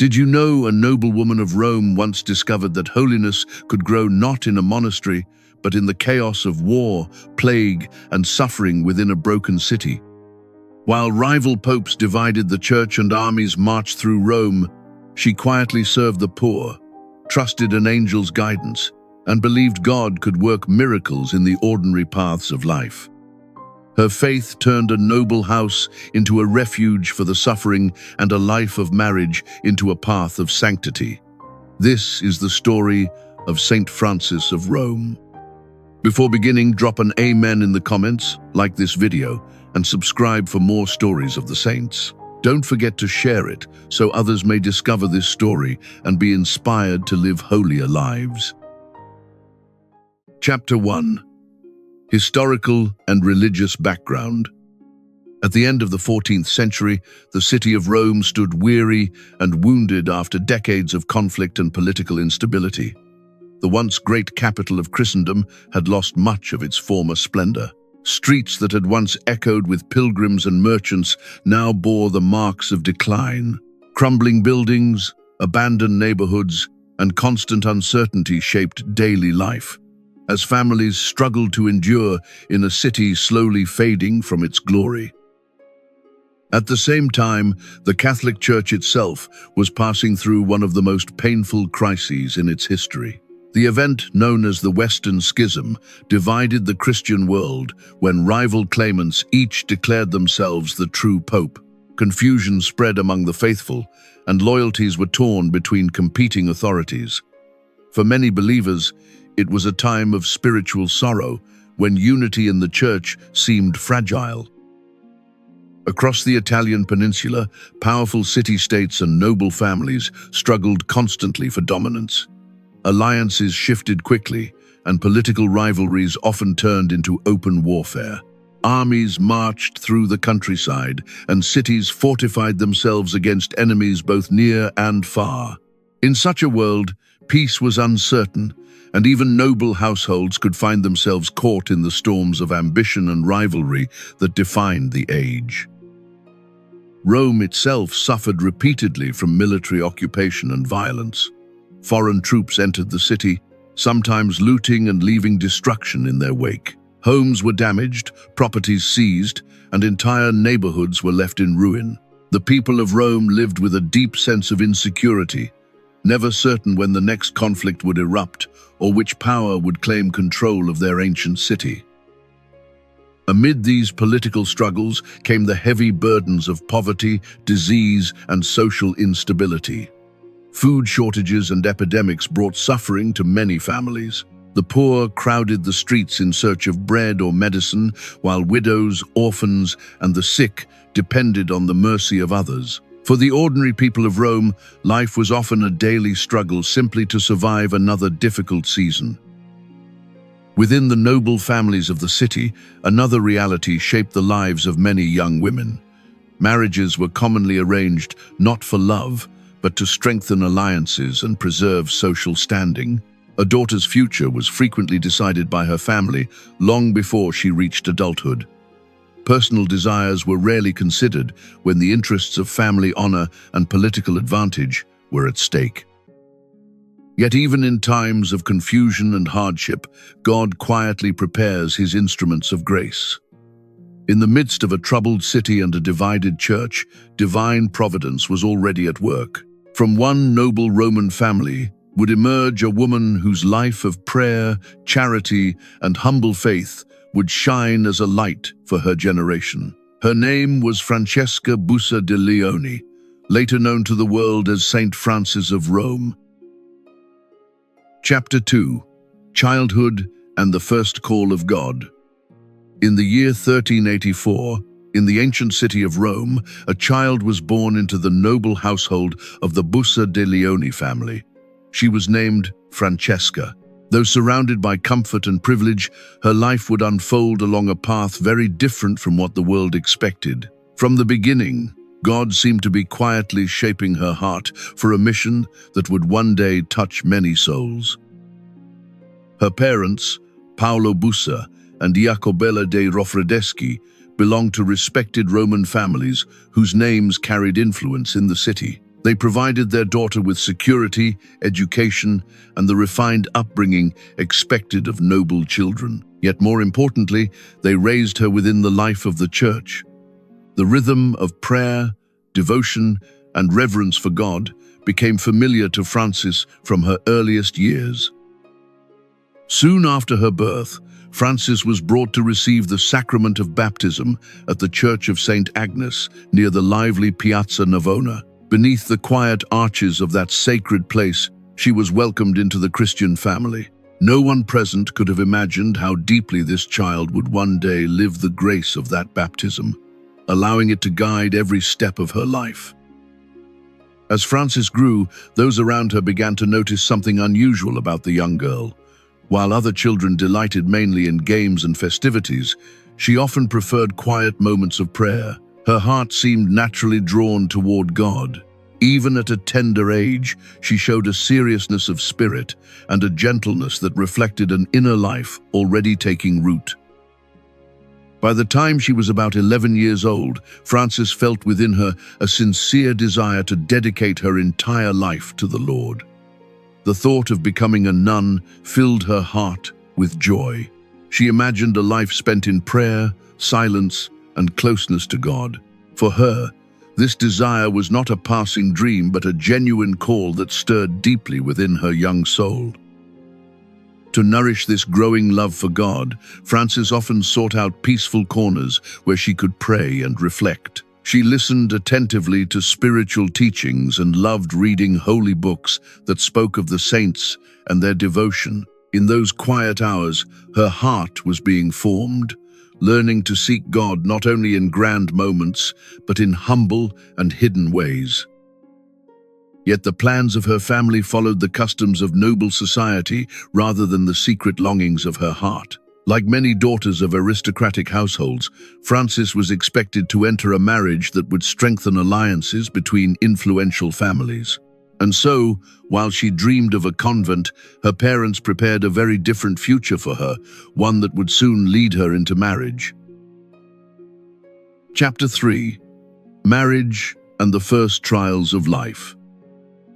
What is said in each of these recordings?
Did you know a noblewoman of Rome once discovered that holiness could grow not in a monastery, but in the chaos of war, plague, and suffering within a broken city? While rival popes divided the church and armies marched through Rome, she quietly served the poor, trusted an angel's guidance, and believed God could work miracles in the ordinary paths of life. Her faith turned a noble house into a refuge for the suffering and a life of marriage into a path of sanctity. This is the story of Saint Francis of Rome. Before beginning, drop an amen in the comments, like this video, and subscribe for more stories of the saints. Don't forget to share it so others may discover this story and be inspired to live holier lives. Chapter 1. Historical and religious background. At the end of the 14th century, the city of Rome stood weary and wounded after decades of conflict and political instability. The once great capital of Christendom had lost much of its former splendor. Streets that had once echoed with pilgrims and merchants now bore the marks of decline. Crumbling buildings, abandoned neighborhoods, and constant uncertainty shaped daily life, as families struggled to endure in a city slowly fading from its glory. At the same time, the Catholic Church itself was passing through one of the most painful crises in its history. The event known as the Western Schism divided the Christian world when rival claimants each declared themselves the true pope. Confusion spread among the faithful, and loyalties were torn between competing authorities. For many believers, it was a time of spiritual sorrow when unity in the church seemed fragile. Across the Italian peninsula, powerful city-states and noble families struggled constantly for dominance. Alliances shifted quickly, and political rivalries often turned into open warfare. Armies marched through the countryside, and cities fortified themselves against enemies both near and far. In such a world, peace was uncertain, and even noble households could find themselves caught in the storms of ambition and rivalry that defined the age. Rome itself suffered repeatedly from military occupation and violence. Foreign troops entered the city, sometimes looting and leaving destruction in their wake. Homes were damaged, properties seized, and entire neighborhoods were left in ruin. The people of Rome lived with a deep sense of insecurity, never certain when the next conflict would erupt or which power would claim control of their ancient city. Amid these political struggles came the heavy burdens of poverty, disease, and social instability. Food shortages and epidemics brought suffering to many families. The poor crowded the streets in search of bread or medicine, while widows, orphans, and the sick depended on the mercy of others. For the ordinary people of Rome, life was often a daily struggle simply to survive another difficult season. Within the noble families of the city, another reality shaped the lives of many young women. Marriages were commonly arranged not for love, but to strengthen alliances and preserve social standing. A daughter's future was frequently decided by her family long before she reached adulthood. Personal desires were rarely considered when the interests of family honor and political advantage were at stake. Yet even in times of confusion and hardship, God quietly prepares his instruments of grace. In the midst of a troubled city and a divided church, divine providence was already at work. From one noble Roman family would emerge a woman whose life of prayer, charity, and humble faith would shine as a light for her generation. Her name was Francesca Bussa de Leone, later known to the world as Saint Francis of Rome. Chapter 2. Childhood and the First Call of God. In the year 1384, in the ancient city of Rome, a child was born into the noble household of the Bussa de Leone family. She was named Francesca. Though surrounded by comfort and privilege, her life would unfold along a path very different from what the world expected. From the beginning, God seemed to be quietly shaping her heart for a mission that would one day touch many souls. Her parents, Paolo Bussa and Jacobella dei Rofredeschi, belonged to respected Roman families whose names carried influence in the city. They provided their daughter with security, education, and the refined upbringing expected of noble children. Yet more importantly, they raised her within the life of the church. The rhythm of prayer, devotion, and reverence for God became familiar to Frances from her earliest years. Soon after her birth, Frances was brought to receive the sacrament of baptism at the Church of St. Agnes near the lively Piazza Navona. Beneath the quiet arches of that sacred place, she was welcomed into the Christian family. No one present could have imagined how deeply this child would one day live the grace of that baptism, allowing it to guide every step of her life. As Frances grew, those around her began to notice something unusual about the young girl. While other children delighted mainly in games and festivities, she often preferred quiet moments of prayer. Her heart seemed naturally drawn toward God. Even at a tender age, she showed a seriousness of spirit and a gentleness that reflected an inner life already taking root. By the time she was about 11 years old, Frances felt within her a sincere desire to dedicate her entire life to the Lord. The thought of becoming a nun filled her heart with joy. She imagined a life spent in prayer, silence, and closeness to God. For her, this desire was not a passing dream but a genuine call that stirred deeply within her young soul. To nourish this growing love for God, Frances often sought out peaceful corners where she could pray and reflect. She listened attentively to spiritual teachings and loved reading holy books that spoke of the saints and their devotion. In those quiet hours, her heart was being formed, learning to seek God not only in grand moments, but in humble and hidden ways. Yet the plans of her family followed the customs of noble society rather than the secret longings of her heart. Like many daughters of aristocratic households, Frances was expected to enter a marriage that would strengthen alliances between influential families. And so, while she dreamed of a convent, her parents prepared a very different future for her, one that would soon lead her into marriage. Chapter 3. Marriage and the First Trials of Life.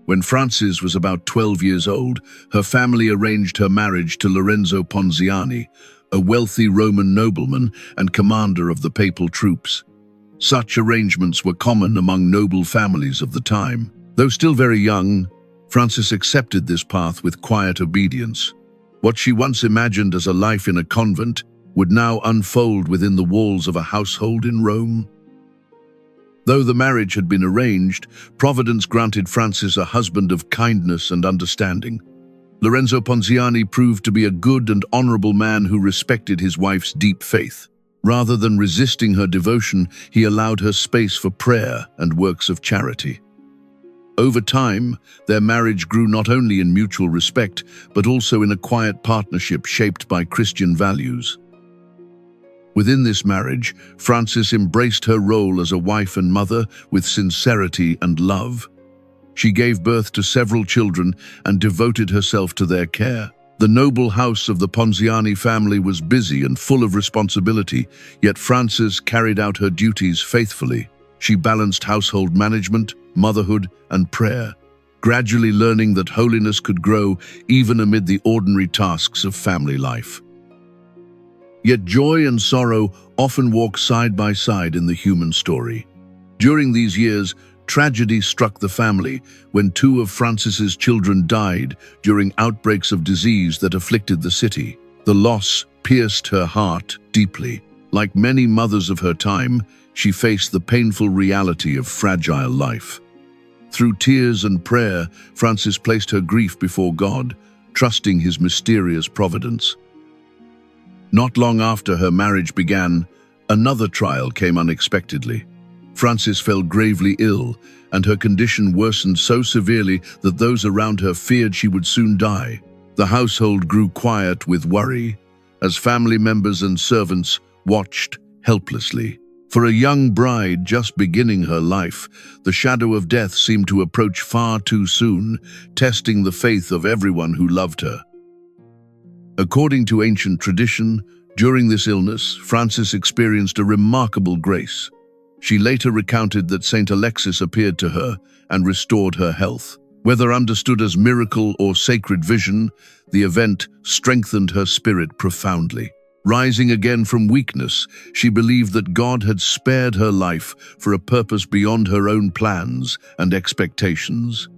When Frances was about 12 years old, her family arranged her marriage to Lorenzo Ponziani, a wealthy Roman nobleman and commander of the papal troops. Such arrangements were common among noble families of the time. Though still very young, Frances accepted this path with quiet obedience. What she once imagined as a life in a convent would now unfold within the walls of a household in Rome. Though the marriage had been arranged, Providence granted Frances a husband of kindness and understanding. Lorenzo Ponziani proved to be a good and honorable man who respected his wife's deep faith. Rather than resisting her devotion, he allowed her space for prayer and works of charity. Over time, their marriage grew not only in mutual respect, but also in a quiet partnership shaped by Christian values. Within this marriage, Frances embraced her role as a wife and mother with sincerity and love. She gave birth to several children and devoted herself to their care. The noble house of the Ponziani family was busy and full of responsibility, yet Frances carried out her duties faithfully. She balanced household management, motherhood, and prayer, gradually learning that holiness could grow even amid the ordinary tasks of family life. Yet joy and sorrow often walk side by side in the human story. During these years, tragedy struck the family when two of Frances's children died during outbreaks of disease that afflicted the city. The loss pierced her heart deeply. Like many mothers of her time, she faced the painful reality of fragile life. Through tears and prayer, Frances placed her grief before God, trusting his mysterious providence. Not long after her marriage began, another trial came unexpectedly. Frances fell gravely ill, and her condition worsened so severely that those around her feared she would soon die. The household grew quiet with worry, as family members and servants watched helplessly. For a young bride just beginning her life, the shadow of death seemed to approach far too soon, testing the faith of everyone who loved her. According to ancient tradition, during this illness, Frances experienced a remarkable grace. She later recounted that Saint Alexis appeared to her and restored her health. Whether understood as miracle or sacred vision, the event strengthened her spirit profoundly. Rising again from weakness, she believed that God had spared her life for a purpose beyond her own plans and expectations.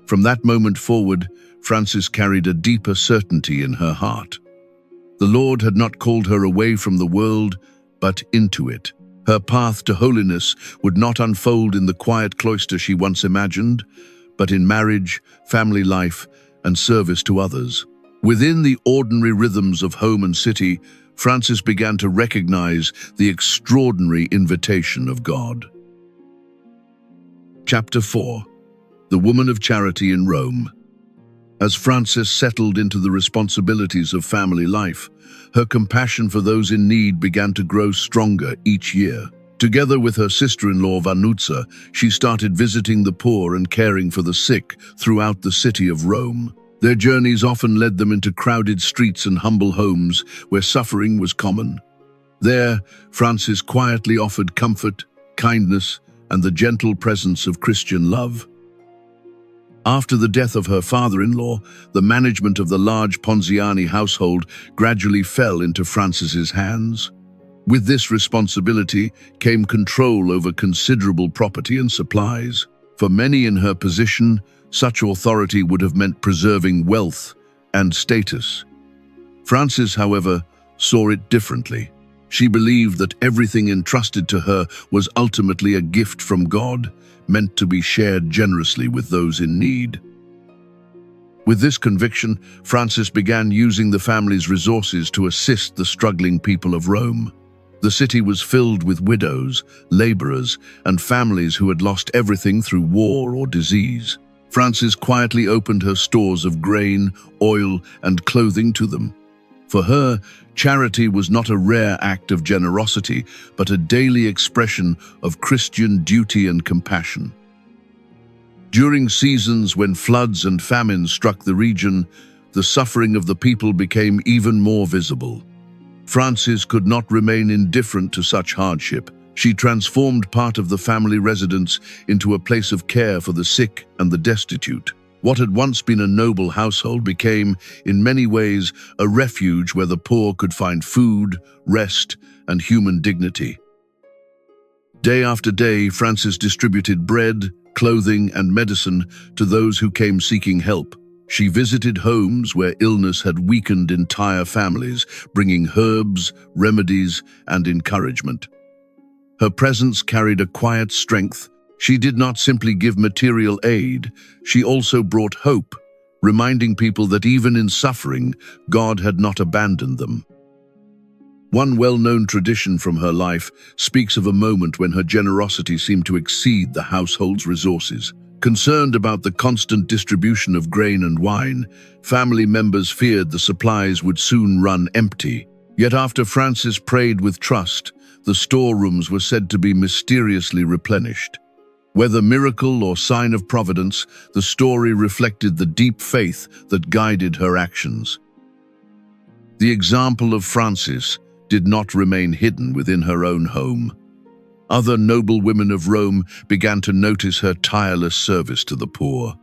From that moment forward, Frances carried a deeper certainty in her heart. The Lord had not called her away from the world, but into it. Her path to holiness would not unfold in the quiet cloister she once imagined, but in marriage, family life, and service to others. Within the ordinary rhythms of home and city, Frances began to recognize the extraordinary invitation of God. Chapter 4. The Woman of Charity in Rome. As Frances settled into the responsibilities of family life, her compassion for those in need began to grow stronger each year. Together with her sister-in-law Vanuzza, she started visiting the poor and caring for the sick throughout the city of Rome. Their journeys often led them into crowded streets and humble homes where suffering was common. There, Frances quietly offered comfort, kindness, and the gentle presence of Christian love. After the death of her father-in-law, the management of the large Ponziani household gradually fell into Frances's hands. With this responsibility came control over considerable property and supplies. For many in her position, such authority would have meant preserving wealth and status. Frances, however, saw it differently. She believed that everything entrusted to her was ultimately a gift from God, meant to be shared generously with those in need. With this conviction, Frances began using the family's resources to assist the struggling people of Rome. The city was filled with widows, laborers, and families who had lost everything through war or disease. Frances quietly opened her stores of grain, oil, and clothing to them. For her, charity was not a rare act of generosity, but a daily expression of Christian duty and compassion. During seasons when floods and famine struck the region, the suffering of the people became even more visible. Frances could not remain indifferent to such hardship. She transformed part of the family residence into a place of care for the sick and the destitute. What had once been a noble household became, in many ways, a refuge where the poor could find food, rest, and human dignity. Day after day, Frances distributed bread, clothing, and medicine to those who came seeking help. She visited homes where illness had weakened entire families, bringing herbs, remedies, and encouragement. Her presence carried a quiet strength. She did not simply give material aid, she also brought hope, reminding people that even in suffering, God had not abandoned them. One well-known tradition from her life speaks of a moment when her generosity seemed to exceed the household's resources. Concerned about the constant distribution of grain and wine, family members feared the supplies would soon run empty. Yet after Frances prayed with trust, the storerooms were said to be mysteriously replenished. Whether miracle or sign of providence, the story reflected the deep faith that guided her actions. The example of Frances did not remain hidden within her own home. Other noble women of Rome began to notice her tireless service to the poor.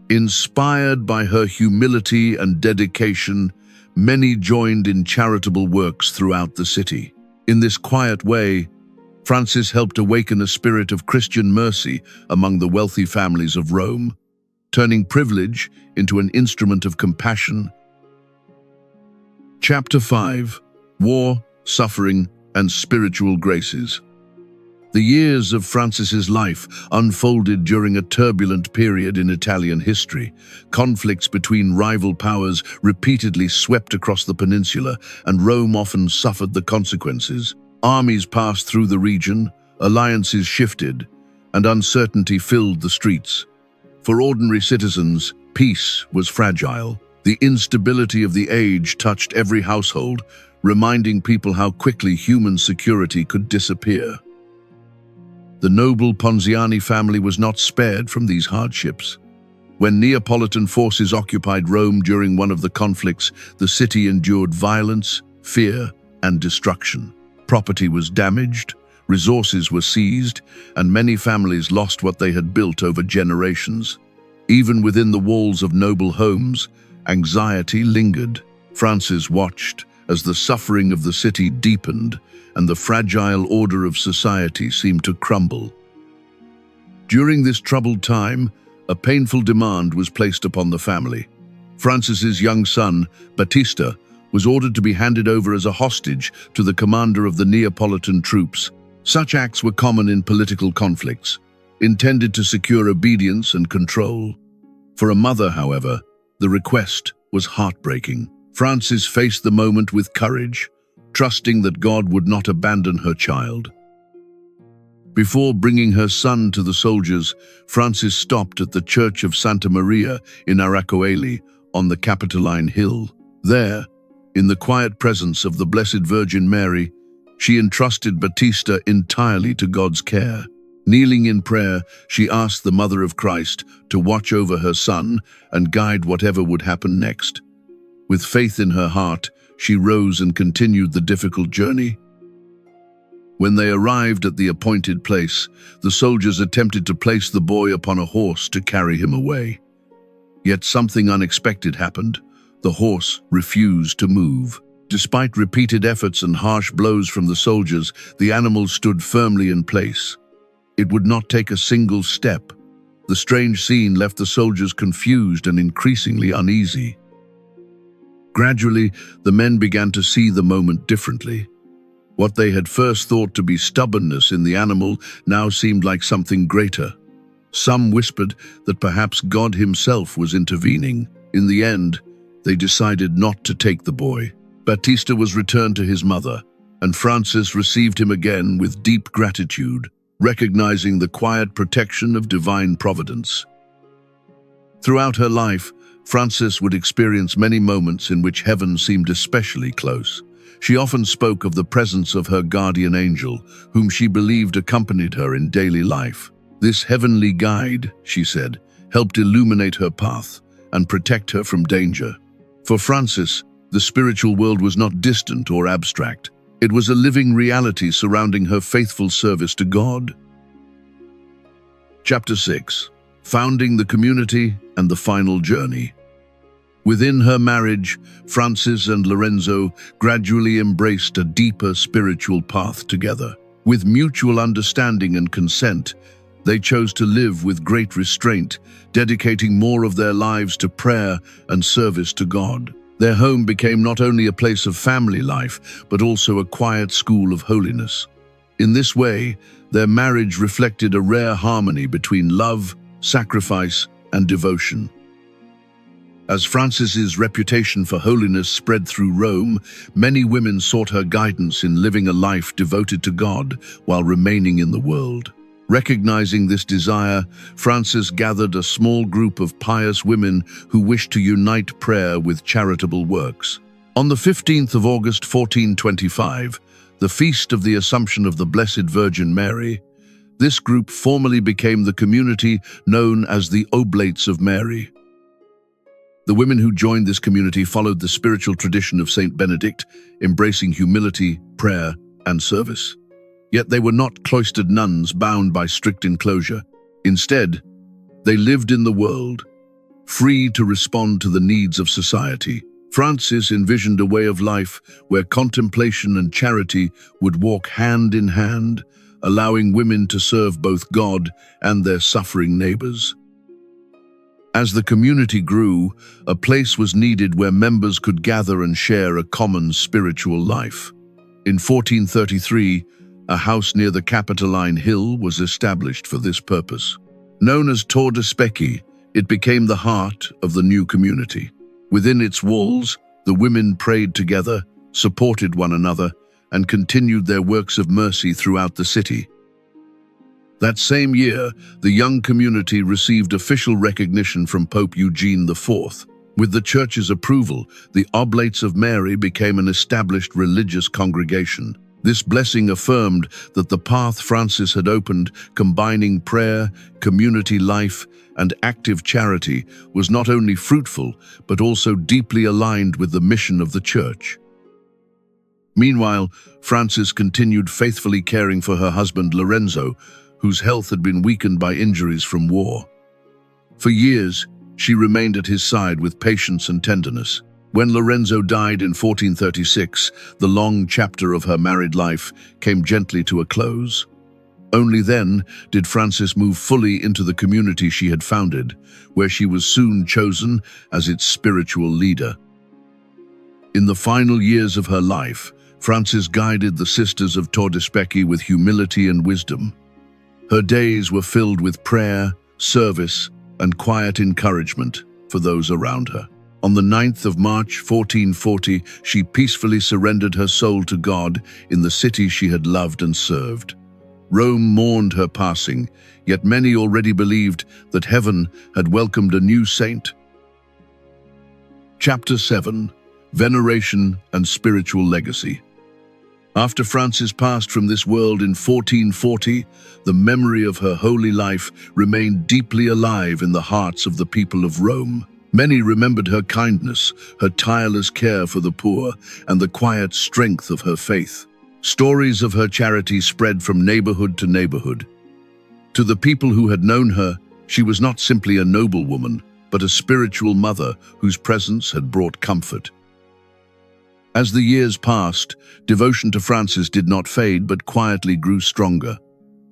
Inspired by her humility and dedication, many joined in charitable works throughout the city. In this quiet way, Frances helped awaken a spirit of Christian mercy among the wealthy families of Rome, turning privilege into an instrument of compassion. Chapter 5. War, Suffering, and Spiritual Graces. The years of Frances's life unfolded during a turbulent period in Italian history. Conflicts between rival powers repeatedly swept across the peninsula, and Rome often suffered the consequences. Armies passed through the region, alliances shifted, and uncertainty filled the streets. For ordinary citizens, peace was fragile. The instability of the age touched every household, reminding people how quickly human security could disappear. The noble Ponziani family was not spared from these hardships. When Neapolitan forces occupied Rome during one of the conflicts, the city endured violence, fear, and destruction. Property was damaged, Resources were seized, and many families lost what they had built over generations. Even within the walls of noble homes, anxiety lingered. Francis watched as the suffering of the city deepened and the fragile order of society seemed to crumble. During this troubled time, a painful demand was placed upon the family. Francis's young son, Battista, was ordered to be handed over as a hostage to the commander of the Neapolitan troops. Such acts were common in political conflicts, intended to secure obedience and control. For a mother, however, the request was heartbreaking. Francis faced the moment with courage, trusting that God would not abandon her child. Before bringing her son to the soldiers, Francis stopped at the Church of Santa Maria in Aracoeli on the Capitoline Hill. There, in the quiet presence of the Blessed Virgin Mary, she entrusted Battista entirely to God's care. Kneeling in prayer, she asked the Mother of Christ to watch over her son and guide whatever would happen next. With faith in her heart, she rose and continued the difficult journey. When they arrived at the appointed place, the soldiers attempted to place the boy upon a horse to carry him away. Yet something unexpected happened. The horse refused to move. Despite repeated efforts and harsh blows from the soldiers, the animal stood firmly in place. It would not take a single step. The strange scene left the soldiers confused and increasingly uneasy. Gradually, the men began to see the moment differently. What they had first thought to be stubbornness in the animal now seemed like something greater. Some whispered that perhaps God himself was intervening. In the end, they decided not to take the boy. Battista was returned to his mother, and Francis received him again with deep gratitude, recognizing the quiet protection of divine providence. Throughout her life, Francis would experience many moments in which heaven seemed especially close. She often spoke of the presence of her guardian angel, whom she believed accompanied her in daily life. This heavenly guide, she said, helped illuminate her path and protect her from danger. For Francis, the spiritual world was not distant or abstract. It was a living reality surrounding her faithful service to God. Chapter 6. Founding the Community and the Final Journey. Within her marriage, Francis and Lorenzo gradually embraced a deeper spiritual path together. With mutual understanding and consent, they chose to live with great restraint, dedicating more of their lives to prayer and service to God. Their home became not only a place of family life, but also a quiet school of holiness. In this way, their marriage reflected a rare harmony between love, sacrifice, and devotion. As Francis's reputation for holiness spread through Rome, many women sought her guidance in living a life devoted to God while remaining in the world. Recognizing this desire, Francis gathered a small group of pious women who wished to unite prayer with charitable works. On the 15th of August 1425, the feast of the Assumption of the Blessed Virgin Mary, this group formally became the community known as the Oblates of Mary. The women who joined this community followed the spiritual tradition of Saint Benedict, embracing humility, prayer, and service. Yet they were not cloistered nuns bound by strict enclosure. Instead, they lived in the world, free to respond to the needs of society. Francis envisioned a way of life where contemplation and charity would walk hand in hand, allowing women to serve both God and their suffering neighbors. As the community grew, a place was needed where members could gather and share a common spiritual life. In 1433, a house near the Capitoline Hill was established for this purpose. Known as Tor de Specchi, it became the heart of the new community. Within its walls, the women prayed together, supported one another, and continued their works of mercy throughout the city. That same year, the young community received official recognition from Pope Eugene IV. With the Church's approval, the Oblates of Mary became an established religious congregation. This blessing affirmed that the path Francis had opened, combining prayer, community life, and active charity, was not only fruitful, but also deeply aligned with the mission of the Church. Meanwhile, Frances continued faithfully caring for her husband Lorenzo, whose health had been weakened by injuries from war. For years, she remained at his side with patience and tenderness. When Lorenzo died in 1436, the long chapter of her married life came gently to a close. Only then did Frances move fully into the community she had founded, where she was soon chosen as its spiritual leader. In the final years of her life, Frances guided the Sisters of Tordespecchi with humility and wisdom. Her days were filled with prayer, service, and quiet encouragement for those around her. On the 9th of March 1440, she peacefully surrendered her soul to God in the city she had loved and served. Rome mourned her passing, yet many already believed that heaven had welcomed a new saint. Chapter 7. Veneration and Spiritual Legacy. After Frances passed from this world in 1440, the memory of her holy life remained deeply alive in the hearts of the people of Rome. Many remembered her kindness, her tireless care for the poor, and the quiet strength of her faith. Stories of her charity spread from neighborhood to neighborhood. To the people who had known her, she was not simply a noblewoman, but a spiritual mother whose presence had brought comfort. As the years passed, devotion to Frances did not fade but quietly grew stronger.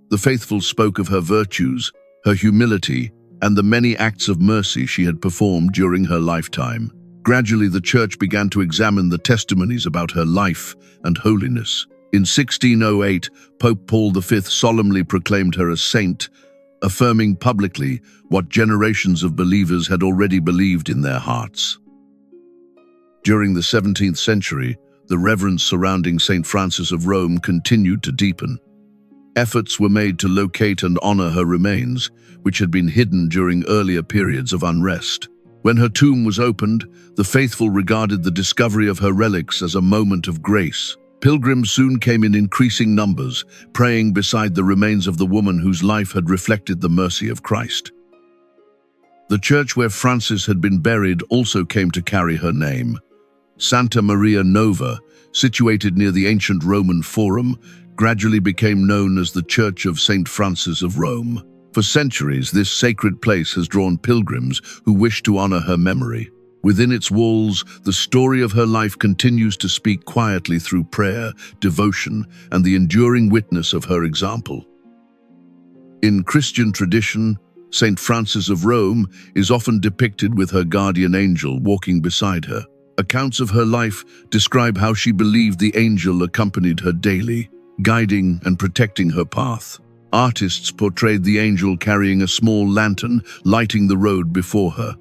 The faithful spoke of her virtues, her humility, and the many acts of mercy she had performed during her lifetime. Gradually, the Church began to examine the testimonies about her life and holiness. In 1608, Pope Paul V solemnly proclaimed her a saint, affirming publicly what generations of believers had already believed in their hearts. During the 17th century, the reverence surrounding St. Frances of Rome continued to deepen. Efforts were made to locate and honor her remains, which had been hidden during earlier periods of unrest. When her tomb was opened, the faithful regarded the discovery of her relics as a moment of grace. Pilgrims soon came in increasing numbers, praying beside the remains of the woman whose life had reflected the mercy of Christ. The church where Frances had been buried also came to carry her name. Santa Maria Nova, situated near the ancient Roman Forum, gradually became known as the Church of St. Frances of Rome. For centuries, this sacred place has drawn pilgrims who wish to honor her memory. Within its walls, the story of her life continues to speak quietly through prayer, devotion, and the enduring witness of her example. In Christian tradition, St. Frances of Rome is often depicted with her guardian angel walking beside her. Accounts of her life describe how she believed the angel accompanied her daily, guiding and protecting her path. Artists portrayed the angel carrying a small lantern, lighting the road before her.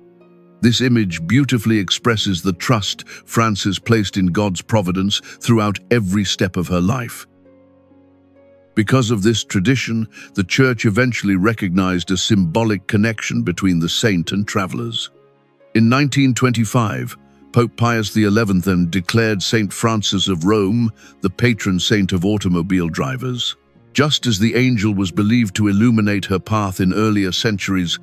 This image beautifully expresses the trust Frances placed in God's providence throughout every step of her life. Because of this tradition, the Church eventually recognized a symbolic connection between the saint and travelers. In 1925, Pope Pius XI then declared St. Frances of Rome the patron saint of automobile drivers. Just as the angel was believed to illuminate her path in earlier centuries,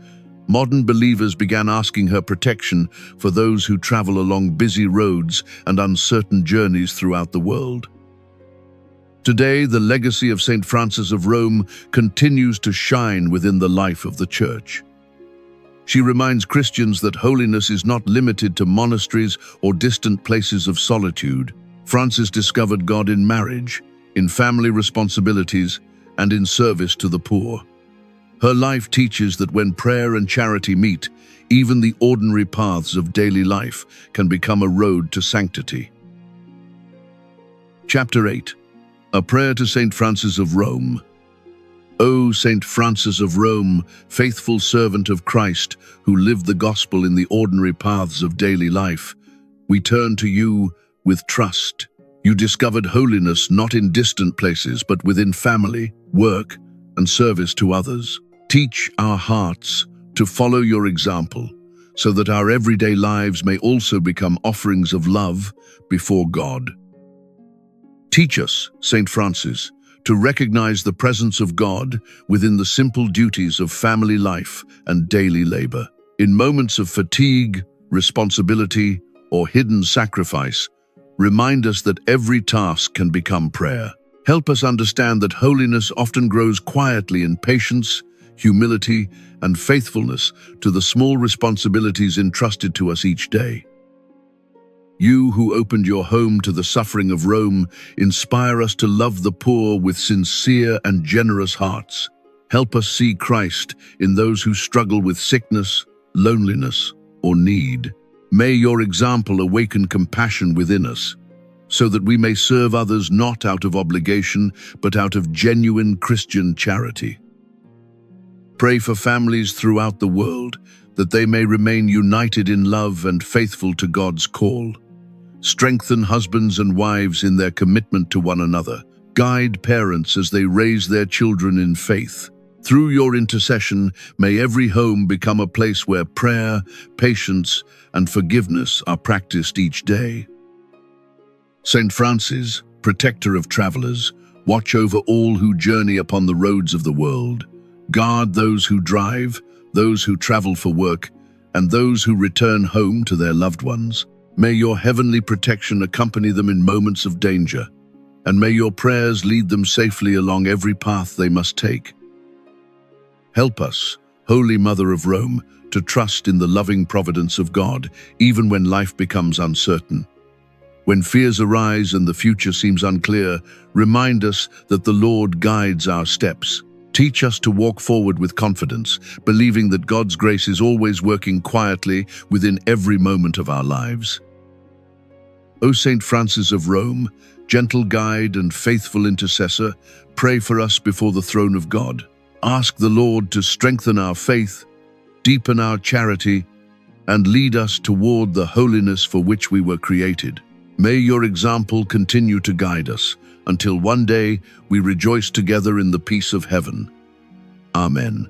modern believers began asking her protection for those who travel along busy roads and uncertain journeys throughout the world. Today, the legacy of St. Frances of Rome continues to shine within the life of the Church. She reminds Christians that holiness is not limited to monasteries or distant places of solitude. Frances discovered God in marriage, in family responsibilities, and in service to the poor. Her life teaches that when prayer and charity meet, even the ordinary paths of daily life can become a road to sanctity. Chapter 8. A Prayer to St. Frances of Rome. O St. Frances of Rome, faithful servant of Christ, who lived the gospel in the ordinary paths of daily life, we turn to you with trust. You discovered holiness not in distant places, but within family, work, and service to others. Teach our hearts to follow your example, so that our everyday lives may also become offerings of love before God. Teach us, St. Frances, to recognize the presence of God within the simple duties of family life and daily labor. In moments of fatigue, responsibility, or hidden sacrifice, Remind us that every task can become prayer. Help us understand that holiness often grows quietly in patience, humility, and faithfulness to the small responsibilities entrusted to us each day. You who opened your home to the suffering of Rome, inspire us to love the poor with sincere and generous hearts. Help us see Christ in those who struggle with sickness, loneliness, or need. May your example awaken compassion within us, so that we may serve others not out of obligation, but out of genuine Christian charity. Pray for families throughout the world, that they may remain united in love and faithful to God's call. Strengthen husbands and wives in their commitment to one another. Guide parents as they raise their children in faith. Through your intercession, may every home become a place where prayer, patience, and forgiveness are practiced each day. Saint Francis, protector of travelers, watch over all who journey upon the roads of the world. Guard those who drive, those who travel for work, and those who return home to their loved ones. May your heavenly protection accompany them in moments of danger, and may your prayers lead them safely along every path they must take. Help us, Holy Mother of Rome, to trust in the loving providence of God, even when life becomes uncertain. When fears arise and the future seems unclear, remind us that the Lord guides our steps. Teach us to walk forward with confidence, believing that God's grace is always working quietly within every moment of our lives. O Saint Francis of Rome, gentle guide and faithful intercessor, pray for us before the throne of God. Ask the Lord to strengthen our faith, deepen our charity, and lead us toward the holiness for which we were created. May your example continue to guide us, until one day we rejoice together in the peace of heaven. Amen.